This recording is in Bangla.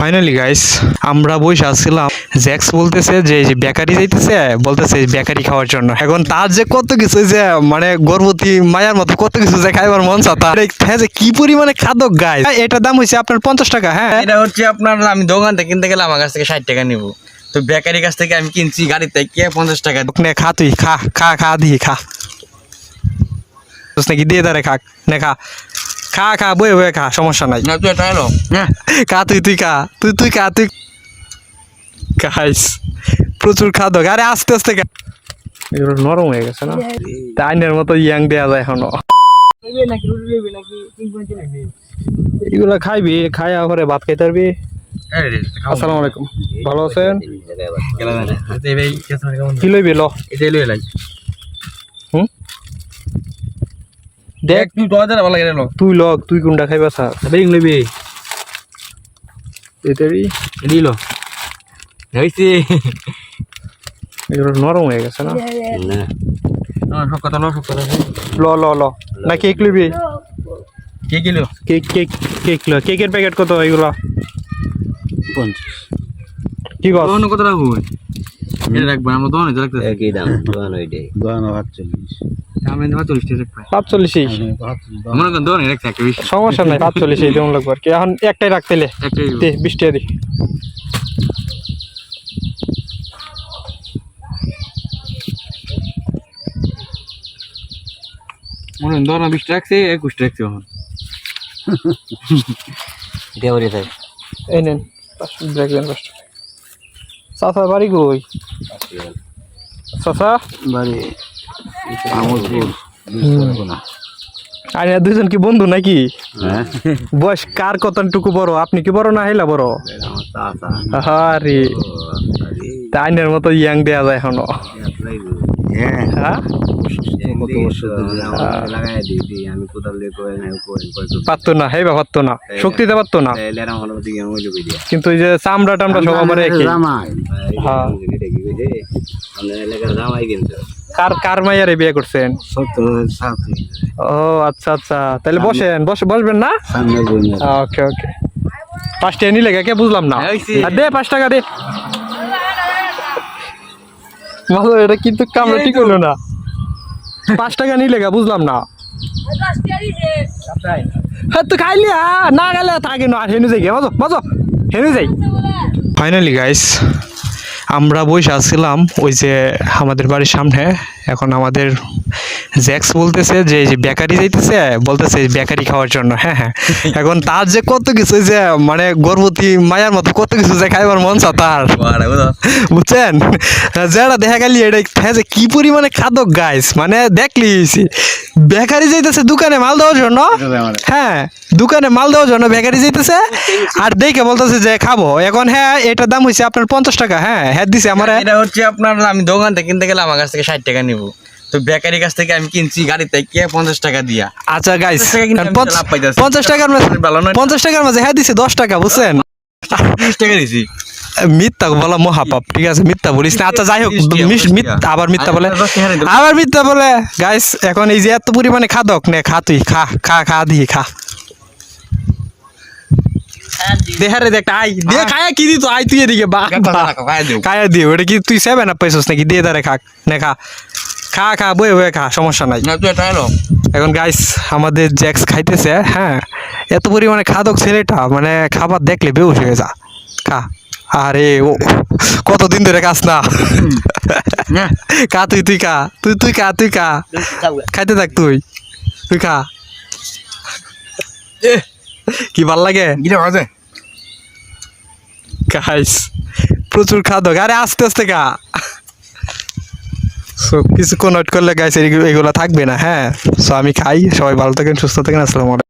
ফাইনালি গাইস আমরা বসে আসছিলাম। জ্যাক্স বলতেছে যে বেকারি যাইতেছে, বলতেছে বেকারি খাওয়ার জন্য। এখন তার যে কত কিছু যে মানে গর্ভবতী মায়ের মতো কত কিছু যে খাইবার মন চা তার যে কি পরিমাণে খাদক গাইস। এটার দাম হয়েছে আপনার 50 টাকা। হ্যাঁ এটা হচ্ছে আপনার, আমি দোকান থেকে কিনতে গেলে আমার কাছ থেকে 60 টাকা নিব, তো বেকারির কাছ থেকে আমি কিনছি গাড়ি থেকে 50 টাকা। নে খা, তুই খা খা খা দিয়ে খা নাকি দিয়ে দাঁড়ে খা, নে খা খা খা বয়ে বয়ে খা, সমস্যা নাই। না তুই এটা এলো খা তুই খা, তুই খা তুই গাইস। প্রচুর খাদক। আরে আস্তে আস্তে খা। এগুলো নরম হয়ে গেছে না, টাইনের মতো ইয়াং দেওয়া যায় এখনো। এগুলা খাইবি, খাই পরে ভাত খাইতে পারবি। আসসালামু আলাইকুম, ভালো আছেন? কি লইবি ল? হুম দেখ তুই 2000 ভালো লাগে না, তুই ল, তুই কোনটা খাইবা স্যার? বেং লইবি এটারই দিল হইছে। এগুলো নরম হয়ে গেছে না। না সব কথা ল ল ল না, কেক লইবি? কে কিলো? কেক ল। কেকের প্যাকেট কত এগুলা? 50। কি কর? দোকানে কত রাখবো? এটা রাখবেন, আমরা দোকানে রাখতে একই দাম দোকান ওইটাই দোকান 48 আমি 45 টাকা 45 মনে করেন দোকানে রাখতে একটা বেশি সমস্যা নাই, 45 দেওয়া লাগবে আর কি। এখন একটাই রাখতেলে একটাই 20 টাকা দি। মনে করেন দোকানে 20 টাকা রাখছে, 21 টাকা রাখছে এখন। দেওয়ারি তাই এই নেন ব্রেক দেন কষ্ট। চাচা বাড়ি কই? চাচা বাড়ি আমলপুর না। আরে দুইজন কি বন্ধু নাকি? হ্যাঁ বয়স কার কতটুকু বড়? আপনি কি বড় না হেলা বড়? আমার চাচা আরে টাইনের মতো ইয়াং দেওয়া যায় এখনো। হ্যাঁ হ্যাঁ কত বছর ধরে আমার লাগাই দিই আমি কোদাল দিয়ে করে নাই পারতো না, হেবা পারতো না, শক্তিতে পারতো না, লেরা হলো দিকে আমি লই দিয়া কিন্তু ওই যে চামড়া টামড়া সব আমার একই। জামাই হ্যাঁ এটা কি কইছে আমরা এলাকার জামাই কিন্তু কার কার মাইয়ারে বিয়ে করছেন? 70 সাথে ও আচ্ছা আচ্ছা, তাহলে বসেন, বসবেন না? সামনে বই না ওকে ওকে। 5 টাকা নিলে কে বুঝলাম না। আর দে 5 টাকা দে। মালো এটা কিন্তু কামড়া ঠিক হলো না। 5 টাকা নিলে বুঝলাম না। হ্যাঁ তো খাইলি না গেলে থাকে না, আর হেনু যাই গে মজো মজো হেনু যাই। ফাইনালি গাইস আমরা বসে আসছিলাম ওই যে আমাদের বাড়ির সামনে। এখন আমাদের জ্যাক্স বলতেছে যে বেকারি যাইতেছে, বলতেছে বেকারি খাওয়ার জন্য। হ্যাঁ হ্যাঁ, এখন তার যে কত কিছু যে মানে গর্ভবতী মায়ের মতো কত কিছু যে খাইবার মন চা তার, বুঝছেন? যেটা দেখা গেলি এটা যে কি পরিমাণে খাদক গাইস, মানে দেখলি বেকারি যাইতেছে দোকানে মাল দেওয়ার জন্য। হ্যাঁ দোকানে মাল দেওয়ার জন্য বেকারি যাইতেছে, আর দেখে বলতেছে যে খাবো। এখন হ্যাঁ এটার দাম হয়েছে আপনার 50 টাকা। হ্যাঁ হ্যাঁ দিছে আমার। এটা হচ্ছে আপনার, আমি দোকান থেকে কিনতে গেলে আমার কাছ থেকে 60 টাকা নিব, তো বেকারির কাছ থেকে আমি কিনছি গাড়ি থেকে 50 টাকা দিয়া। আচ্ছা গাইস 50 টাকার মাঝে 50 টাকার মাঝে হ্যাঁ দিছে 10 টাকা, বুঝছেন? 20 টাকা দিছি। মিথ্যা বলা মহাপাপ, ঠিক আছে? মিথ্যা বলিস না। আচ্ছা যাই হোক, আবার মিথ্যা বলে, আবার মিথ্যা বলে গাইস। এখন এই যে এত পরিমাণে খাদক, নে খা তুই খা খা খা দিয়ে খা। দেহারে দেখ আই দিয়ে খায়া কি দিত, আই তুই এদিকে বা খায়া দিয়ে। ওটা কি তুই 7 আপ পাইছস নাকি? দিয়ে দাঁড়ে খা, নে খা খা খা বয়ে বয়ে খা, সমস্যা নাই। না তুই এটা এলো এখন গাইস আমাদের জ্যাক্স খাইতেছে। হ্যাঁ এত পরিমাণে খাদক ছেলেটা, মানে খাবার দেখলে বেউস হয়ে যা। খা। আরে ও কতদিন ধরে খাস না। খা তুই খা, তুই খা, তুই খা, খাইতে থাক তুই খা। কি ভাল লাগে গাইস, প্রচুর খাদক। আরে আস্তে আস্তে খা। কিছুক্ষণ ওয়েট করলে গাইস এগুলো থাকবে না। হ্যাঁ সো আমি খাই। সবাই ভালো থাকেন, সুস্থ থাকেন। আসসালামু আলাইকুম।